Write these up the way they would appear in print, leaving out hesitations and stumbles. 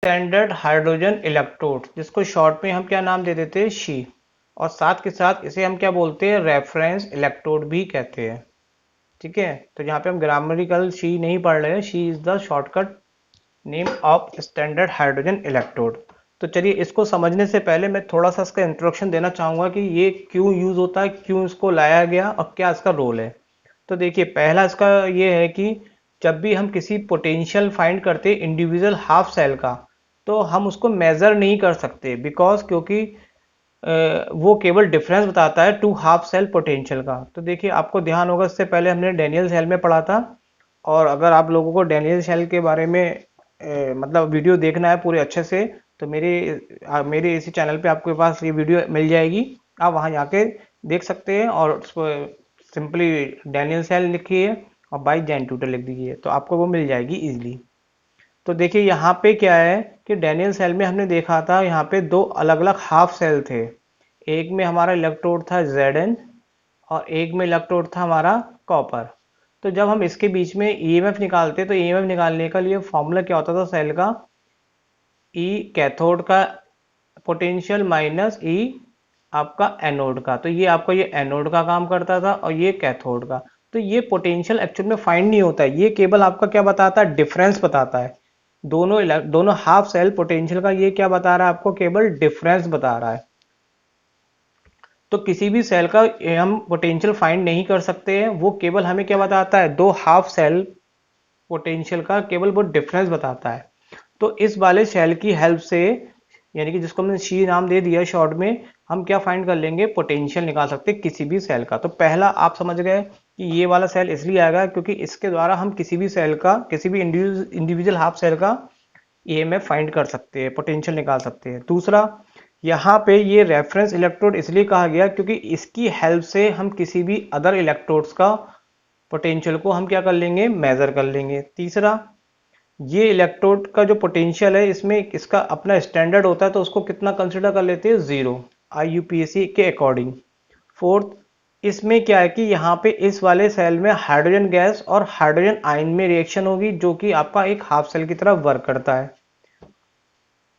Standard hydrogen electrode, जिसको short में हम क्या नाम दे देते हैं, शी। और साथ के साथ इसे हम क्या बोलते हैं, रेफरेंस इलेक्ट्रोड भी कहते हैं। ठीक है, तो यहाँ पे हम ग्रामरिकल शी नहीं पढ़ रहे हैं, she is the shortcut name of standard hydrogen electrode. तो चलिए, इसको समझने से पहले मैं थोड़ा सा इसका इंट्रोडक्शन देना चाहूंगा कि ये क्यों यूज होता है, क्यों इसको लाया गया और क्या इसका रोल है। तो देखिए, पहला इसका ये है कि जब भी हम किसी पोटेंशियल फाइंड करते इंडिविजुअल हाफ सेल का, तो हम उसको मेजर नहीं कर सकते, बिकॉज क्योंकि वो केवल डिफरेंस बताता है टू हाफ सेल पोटेंशियल का। तो देखिए, आपको ध्यान होगा, इससे पहले हमने डैनियल सेल में पढ़ा था। और अगर आप लोगों को डैनियल सेल के बारे में मतलब वीडियो देखना है पूरे अच्छे से, तो मेरे इसी चैनल पे आपके पास ये वीडियो मिल जाएगी। आप वहां जाके देख सकते हैं और सिंपली डैनियल सेल लिखिए और बाई जैन ट्यूटर लिख दीजिए, तो आपको वो मिल जाएगी इजीली। तो देखिए, यहाँ पे क्या है कि डैनियल सेल में हमने देखा था, यहाँ पे दो अलग अलग हाफ सेल थे। एक में हमारा इलेक्ट्रोड था Zn और एक में इलेक्ट्रोड था हमारा कॉपर। तो जब हम इसके बीच में ईएमएफ निकालते, तो ईएमएफ निकालने का लिए फॉर्मूला क्या होता था सेल का, ई कैथोड का पोटेंशियल माइनस ई आपका एनोड का। तो ये आपका ये एनोड का काम करता था और ये कैथोड का। तो ये पोटेंशियल एक्चुअल में फाइंड नहीं होता है, ये केवल आपका क्या बताता है, डिफरेंस बताता है। दोनों हाफ सेल पोटेंशियल का ये क्या बता रहा है आपको, केवल डिफरेंस बता रहा है। तो किसी भी सेल का हम पोटेंशियल फाइंड नहीं कर सकते हैं, वो केवल हमें क्या बताता है, दो हाफ सेल पोटेंशियल का केवल वो डिफरेंस बताता है। तो इस वाले सेल की हेल्प से, यानी कि जिसको हमने शी नाम दे दिया शॉर्ट में, हम क्या फाइंड कर लेंगे, पोटेंशियल निकाल सकते हैं किसी भी सेल का। तो पहला आप समझ गए कि ये वाला सेल इसलिए आएगा क्योंकि इसके द्वारा हम किसी भी सेल का, किसी भी इंडिविजुअल हाफ सेल का ईएमएफ फाइंड कर सकते हैं, पोटेंशियल निकाल सकते हैं। दूसरा, यहाँ पे ये रेफरेंस इलेक्ट्रोड इसलिए कहा गया क्योंकि इसकी हेल्प से हम किसी भी अदर इलेक्ट्रोड्स का पोटेंशियल को हम क्या कर लेंगे, मेजर कर लेंगे। तीसरा, ये इलेक्ट्रोड का जो पोटेंशियल है, इसमें इसका अपना स्टैंडर्ड होता है, तो उसको कितना कंसिडर कर लेते हैं, जीरो, आईयूपीएसी के अकॉर्डिंग। फोर्थ, इसमें क्या है कि यहाँ पे इस वाले सेल में हाइड्रोजन गैस और हाइड्रोजन आयन में रिएक्शन होगी, जो कि आपका एक हाफ सेल की तरह वर्क करता है।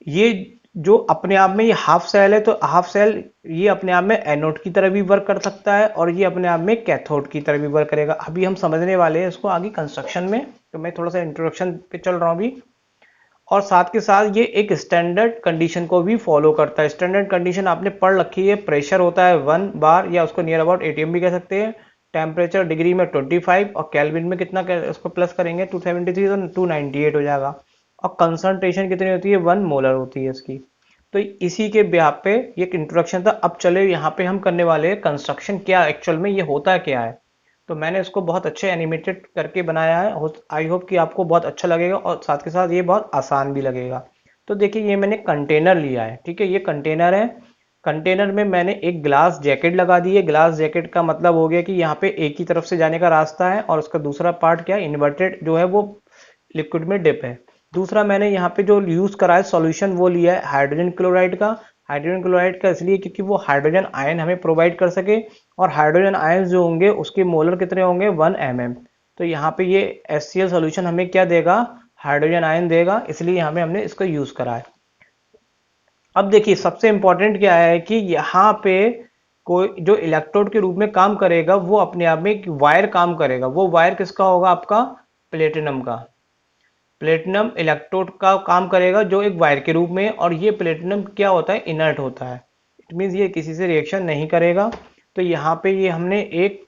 ये जो अपने आप में ये हाफ सेल है, तो हाफ सेल ये अपने आप में एनोड की तरह भी वर्क कर सकता है और ये अपने आप में कैथोड की तरह भी वर्क करेगा। अभी हम समझने वाले हैं इसको आगे कंस्ट्रक्शन में, तो मैं थोड़ा सा इंट्रोडक्शन पे चल रहा हूँ अभी। और साथ के साथ ये एक स्टैंडर्ड कंडीशन को भी फॉलो करता है। स्टैंडर्ड कंडीशन आपने पढ़ रखी है, प्रेशर होता है 1 बार, या उसको नियर अबाउट एटीएम भी कह सकते हैं। टेम्परेचर डिग्री में 25 और केल्विन में कितना, उसको प्लस करेंगे 273, तो 298 हो जाएगा। और कंसंट्रेशन कितनी होती है, 1 मोलर होती है इसकी। तो इसी के ब्याह पे ये एक इंट्रोडक्शन था। अब चले यहाँ पे हम करने वाले हैं कंस्ट्रक्शन, क्या एक्चुअल में ये होता क्या है। तो मैंने इसको बहुत अच्छे एनिमेटेड करके बनाया है, आई होप कि आपको बहुत अच्छा लगेगा और साथ के साथ ये बहुत आसान भी लगेगा। तो देखिए, ये मैंने कंटेनर लिया है, ठीक है, ये कंटेनर है। कंटेनर में मैंने एक ग्लास जैकेट लगा दी है। ग्लास जैकेट का मतलब हो गया कि यहाँ पे एक ही तरफ से जाने का रास्ता है और उसका दूसरा पार्ट क्या है, इन्वर्टेड जो है वो लिक्विड में डिप है। दूसरा, मैंने यहाँ पे जो यूज करा है सॉल्यूशन, वो लिया है हाइड्रोजन क्लोराइड का। हाइड्रोजन क्लोराइड का इसलिए क्योंकि वो हाइड्रोजन आयन हमें प्रोवाइड कर सके, और हाइड्रोजन आयन जो होंगे उसके मोलर कितने होंगे, 1 mm। तो यहाँ पे ये HCl सॉल्यूशन हमें क्या देगा, हाइड्रोजन आयन देगा, इसलिए यहाँ पे हमने इसको यूज करा है। अब देखिए, सबसे इंपॉर्टेंट क्या है कि यहाँ पे कोई जो इलेक्ट्रोड के रूप में काम करेगा, वो अपने आप में एक वायर काम करेगा। वो वायर किसका होगा, आपका प्लेटिनम का। प्लेटिनम इलेक्ट्रोड का काम करेगा जो एक वायर के रूप में, और ये प्लेटिनम क्या होता है, इनर्ट होता है। इट मीन्स ये किसी से रिएक्शन नहीं करेगा। तो यहाँ पे ये हमने एक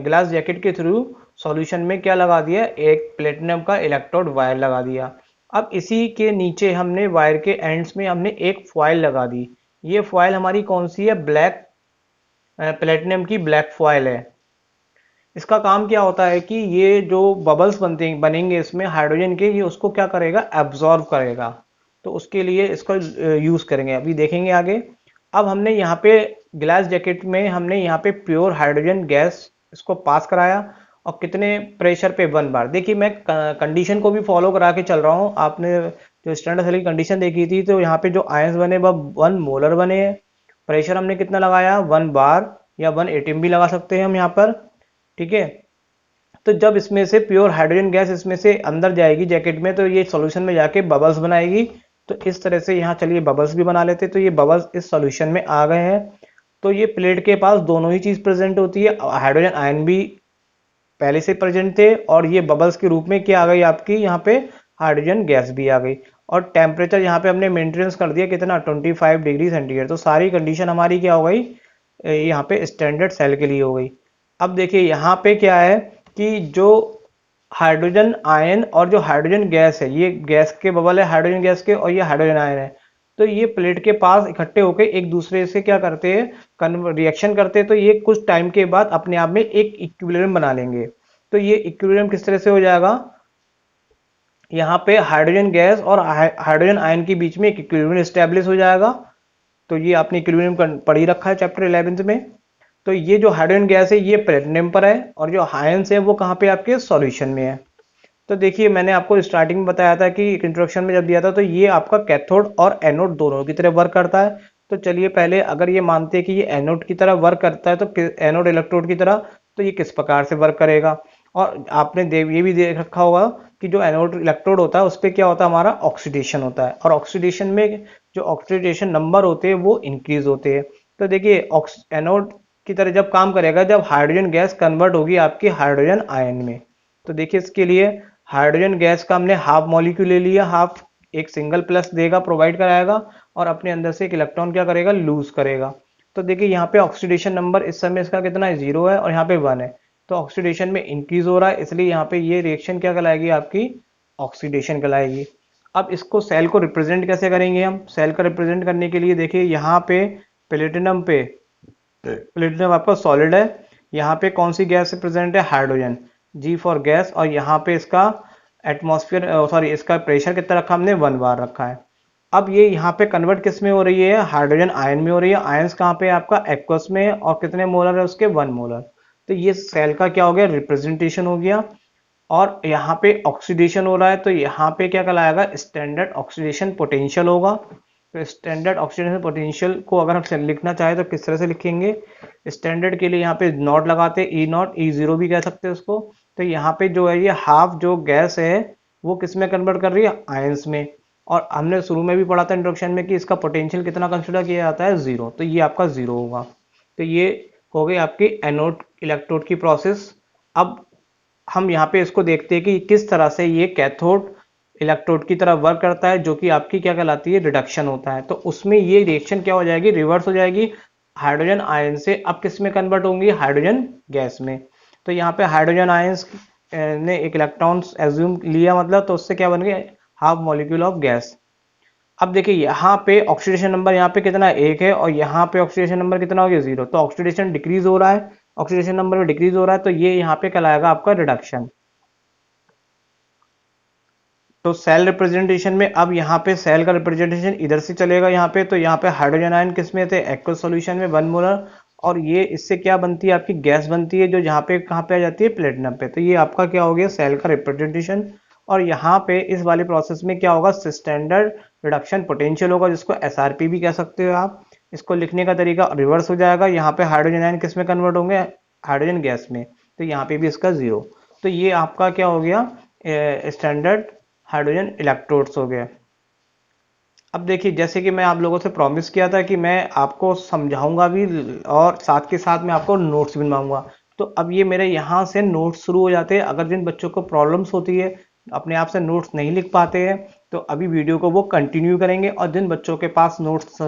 ग्लास जैकेट के थ्रू सॉल्यूशन में क्या लगा दिया, एक प्लेटिनम का इलेक्ट्रोड वायर लगा दिया। अब इसी के नीचे हमने वायर के एंड्स में हमने एक फॉयल लगा दी। ये फॉयल हमारी कौन सी है, ब्लैक, प्लेटिनम की ब्लैक फॉयल है। इसका काम क्या होता है कि ये जो बबल्स बनेंगे इसमें हाइड्रोजन के, ये उसको क्या करेगा, एब्जॉर्ब करेगा। तो उसके लिए इसका यूज करेंगे, अभी देखेंगे आगे। अब हमने यहाँ पे ग्लास जैकेट में हमने यहाँ पे प्योर हाइड्रोजन गैस इसको पास कराया, और कितने प्रेशर पे, 1 बार। देखिए, मैं कंडीशन को भी फॉलो करा के चल रहा हूँ। आपने जो स्टैंडर्ड सेल की कंडीशन देखी थी, तो यहाँ पे जो आयंस बने वह 1 मोलर बने हैं। प्रेशर हमने कितना लगाया, 1 बार, या 1 एटीएम भी लगा सकते हैं हम यहाँ पर, ठीक है। तो जब इसमें से प्योर हाइड्रोजन गैस इसमें से अंदर जाएगी जैकेट में, तो ये सॉल्यूशन में जाके बबल्स बनाएगी। तो इस तरह से यहाँ चलिए बबल्स भी बना लेते हैं। तो ये बबल्स इस सॉल्यूशन में आ गए हैं। तो ये प्लेट के पास दोनों ही चीज प्रेजेंट होती है, हाइड्रोजन आयन भी पहले से प्रेजेंट थे और ये बबल्स के रूप में क्या आ गई आपकी यहाँ पे हाइड्रोजन गैस भी आ गई। और टेम्परेचर यहाँ पे हमने मेंटेनेंस कर दिया कितना 25 डिग्री सेंटीग्रेड। तो सारी कंडीशन हमारी क्या हो गई यहाँ पे स्टैंडर्ड सेल के लिए हो गई। अब देखिए यहाँ पे क्या है कि जो हाइड्रोजन आयन और जो हाइड्रोजन गैस है, ये गैस के बबल है हाइड्रोजन गैस के और ये हाइड्रोजन आयन है, तो ये प्लेट के पास इकट्ठे होकर एक दूसरे से क्या करते हैं रिएक्शन करते हैं। तो ये कुछ टाइम के बाद अपने आप में एक इक्विलिब्रियम बना लेंगे। तो ये इक्विलिब्रियम किस तरह से हो जाएगा, यहाँ पे हाइड्रोजन गैस और हाइड्रोजन आयन के बीच में एक इक्विलिब्रियम स्टैब्लिश हो जाएगा। तो ये आपने इक्विलिब्रियम पढ़ ही रखा है चैप्टर 11 में। तो ये जो हाइड्रोजन गैस है ये प्लेटिनम पर है और जो आयन्स है वो कहाँ पे आपके सॉल्यूशन में है। तो देखिए मैंने आपको स्टार्टिंग में बताया था कि इंट्रोडक्शन में जब दिया था, तो ये आपका कैथोड और एनोड दोनों की तरह वर्क करता है। तो चलिए पहले अगर ये मानते हैं कि ये एनोड की तरह वर्क करता है, तो एनोड इलेक्ट्रोड की तरह, तो ये किस प्रकार से वर्क करेगा। और आपने ये भी देख रखा होगा कि जो एनोड इलेक्ट्रोड होता है उस पर क्या होता है हमारा ऑक्सीडेशन होता है, और ऑक्सीडेशन में जो ऑक्सीडेशन नंबर होते हैं वो इंक्रीज होते हैं। तो देखिए एनोड की तरह जब काम करेगा जब हाइड्रोजन गैस कन्वर्ट होगी आपकी हाइड्रोजन आयन में। तो देखिए इसके लिए हाइड्रोजन गैस का हमने हाफ मॉलिक्यूल ले लिया, हाफ एक सिंगल प्लस देगा प्रोवाइड कराएगा और अपने अंदर से एक इलेक्ट्रॉन क्या करेगा लूज करेगा। तो देखिए यहाँ पे ऑक्सीडेशन नंबर इस समय इसका कितना है 0 है और यहाँ पे 1 है। तो ऑक्सीडेशन में इंक्रीज हो रहा है, इसलिए यहाँ पे ये रिएक्शन क्या कहलाएगी आपकी ऑक्सीडेशन कहलाएगी। अब इसको सेल को रिप्रेजेंट कैसे करेंगे हम, सेल का रिप्रेजेंट करने के लिए देखिए यहाँ पे प्लेटिनम आपका सॉलिड है, यहाँ पे कौन सी गैस प्रेजेंट है हाइड्रोजन, जी फॉर गैस, और यहाँ पे इसका एटमॉस्फेयर सॉरी इसका प्रेशर कितना रखा हमने 1 बार रखा है। अब ये यहाँ पे कन्वर्ट किस में हो रही है हाइड्रोजन आयन में हो रही है। आयंस कहाँ पे आपका एक्वस में है और कितने मोलर है उसके 1 मोलर। तो ये सेल का क्या हो गया रिप्रेजेंटेशन हो गया। और यहाँ पे ऑक्सीडेशन हो रहा है, तो यहाँ पे क्या कहलाएगा स्टैंडर्ड ऑक्सीडेशन पोटेंशियल होगा। तो स्टैंडर्ड ऑक्सीडेशन पोटेंशियल को अगर हम लिखना चाहे तो किस तरह से लिखेंगे, स्टैंडर्ड के लिए यहाँ पे नॉट लगाते ई नॉट E0 भी कह सकते हैं उसको। तो यहाँ पे जो है ये हाफ जो गैस है वो किस में कन्वर्ट कर रही है आयंस में। और हमने शुरू में भी पढ़ा था इंट्रोडक्शन में कि इसका पोटेंशियल कितना कंसिडर किया जाता है 0, तो ये आपका 0 होगा। तो ये हो गई आपकी एनोड इलेक्ट्रोड की प्रोसेस। अब हम यहाँ पे इसको देखते हैं कि किस तरह से ये कैथोड इलेक्ट्रोड की तरह वर्क करता है, जो कि आपकी क्या कहलाती है रिडक्शन होता है। तो उसमें ये रिएक्शन क्या हो जाएगी रिवर्स हो जाएगी, हाइड्रोजन आयन से अब किस में कन्वर्ट होंगी हाइड्रोजन गैस में। तो यहाँ पे हाइड्रोजन आयंस ने एक इलेक्ट्रॉन एज्यूम लिया, मतलब तो उससे क्या बन गया हाफ मॉलिक्यूल ऑफ गैस। अब देखिए यहाँ पे ऑक्सीडेशन नंबर यहाँ पे कितना 1 है और यहाँ पे ऑक्सीडेशन नंबर कितना हो गया 0। तो ऑक्सीडेशन डिक्रीज हो रहा है, ऑक्सीडेशन नंबर में डिक्रीज हो रहा है, तो ये यहाँ पे कहलाएगा आपका रिडक्शन। तो सेल रिप्रेजेंटेशन में अब यहाँ पे सेल का रिप्रेजेंटेशन इधर से चलेगा यहाँ पे। तो यहाँ पे हाइड्रोजन आयन किस में थे एक्वस सॉल्यूशन में 1 मोलर, और ये इससे क्या बनती है आपकी गैस बनती है जो यहाँ पे कहाँ पे आ जाती है प्लेटिनम पे। तो ये आपका क्या हो गया सेल का रिप्रेजेंटेशन। और यहाँ पे इस वाले प्रोसेस में क्या होगा स्टैंडर्ड रिडक्शन पोटेंशियल होगा, जिसको SRP भी कह सकते हो आप। इसको लिखने का तरीका रिवर्स हो जाएगा, यहाँ पे हाइड्रोजन आयन किस में कन्वर्ट होंगे हाइड्रोजन गैस में, तो यहाँ पे भी इसका 0। तो ये आपका क्या हो गया स्टैंडर्ड हाइड्रोजन इलेक्ट्रोड्स हो गए। अब देखिए जैसे कि मैं आप लोगों से प्रॉमिस किया था कि मैं आपको समझाऊंगा भी और साथ के साथ मैं आपको नोट्स भी बनवाऊंगा। तो अब ये मेरे यहाँ से नोट्स शुरू हो जाते हैं। अगर जिन बच्चों को प्रॉब्लम्स होती है अपने आप से नोट्स नहीं लिख पाते हैं तो अभी वीडियो को वो कंटिन्यू करेंगे, और जिन बच्चों के पास नोट्स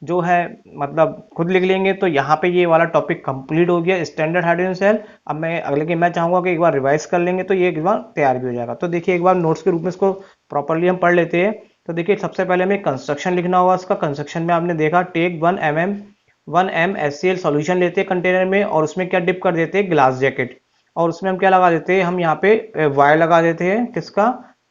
जो है मतलब खुद लिख लेंगे, तो यहाँ पे ये वाला टॉपिक कंप्लीट हो गया स्टैंडर्ड हाइड्रोजन सेल। अब मैं अगले की मैं चाहूंगा कि एक बार रिवाइज कर लेंगे तो ये एक बार तैयार भी हो जाएगा। तो देखिए एक बार नोट्स के रूप में इसको प्रॉपरली हम पढ़ लेते हैं। तो देखिए सबसे पहले हमें कंस्ट्रक्शन लिखना होगा इसका। कंस्ट्रक्शन में आपने देखा टेक 1 HCl सॉल्यूशन लेते हैं कंटेनर में और उसमें क्या डिप कर देते हैं ग्लास जैकेट, और उसमें हम क्या लगा देते हैं हम यहाँ पे वायर लगा देते हैं किसका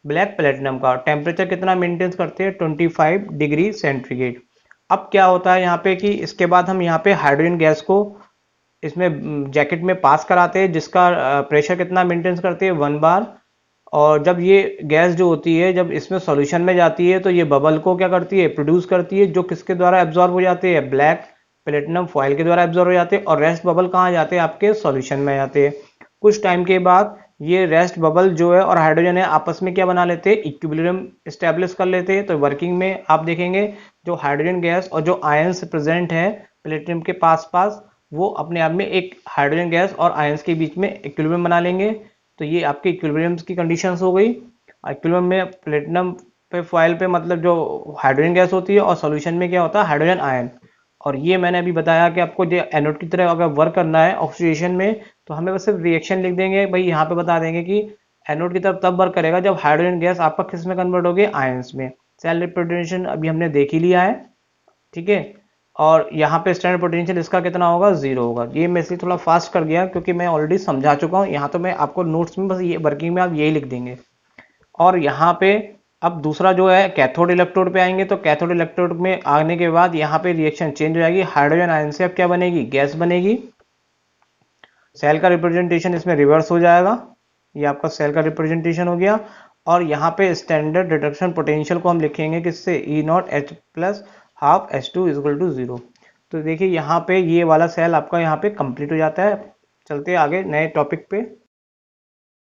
ब्लैक प्लेटिनम का। टेम्परेचर कितना मेंटेन करते हैं 25 डिग्री सेंटीग्रेड। अब क्या होता है यहाँ पे कि इसके बाद हम यहाँ पे हाइड्रोजन गैस को इसमें जैकेट में पास कराते हैं, जिसका प्रेशर कितना मेंटेन करते हैं 1 बार। और जब ये गैस जो होती है जब इसमें सॉल्यूशन में जाती है तो ये बबल को क्या करती है प्रोड्यूस करती है, जो किसके द्वारा एब्जॉर्ब हो जाते हैं ब्लैक प्लेटिनम फॉयल के द्वारा एब्जॉर्ब हो जाते हैं, और रेस्ट बबल कहाँ जाते हैं आपके सॉल्यूशन में जाते हैं। कुछ टाइम के बाद ये रेस्ट बबल जो है और हाइड्रोजन है आपस में क्या बना लेते हैं, इक्विलिब्रियम स्टेब्लिश कर लेते हैं। तो वर्किंग में आप देखेंगे जो हाइड्रोजन गैस और जो आयंस प्रेजेंट है प्लेटिनम के पास पास, वो अपने आप में एक हाइड्रोजन गैस और आयंस के बीच में इक्विलिब्रियम बना लेंगे। तो ये आपके इक्विलिब्रियम की कंडीशंस हो गई। इक्विलिब्रियम में प्लेटिनम पे फॉइल पे मतलब जो हाइड्रोजन गैस होती है और सॉल्यूशन में क्या होता है, हाइड्रोजन आयन। और ये मैंने अभी बताया कि आपको जो एनोड की तरह अगर वर्क करना है ऑक्सीडेशन में, तो हमें बस सिर्फ रिएक्शन लिख देंगे भाई, यहाँ पे बता देंगे कि एनोड की तरफ तब वर्क करेगा जब हाइड्रोजन गैस आपका किस में कन्वर्ट होगी, आयंस में। सेल पोटेंशियल अभी हमने देख ही लिया है, ठीक है। और यहाँ पे स्टैंडर्ड पोटेंशियल इसका कितना होगा, 0 होगा। ये मैं इसलिए थोड़ा फास्ट कर गया क्योंकि मैं ऑलरेडी समझा चुका हूँ। यहाँ तो मैं आपको नोट्स में बस ये वर्किंग में आप यही लिख देंगे। और यहाँ पे अब दूसरा जो है कैथोड इलेक्ट्रोड पे आएंगे। तो कैथोड इलेक्ट्रोड में आने के बाद यहाँ पे रिएक्शन चेंज हो जाएगी, हाइड्रोजन आयन से अब क्या बनेगी, गैस बनेगी। सेल का रिप्रेजेंटेशन इसमें रिवर्स हो जाएगा, ये आपका सेल का रिप्रेजेंटेशन हो गया। और यहाँ पे स्टैंडर्ड रिडक्शन पोटेंशियल को हम लिखेंगे किससे, E0H plus half H2 equal to 0। तो देखिए यहाँ पे ये वाला सेल आपका यहाँ पे कंप्लीट हो जाता है। चलते हैं आगे नए टॉपिक पे।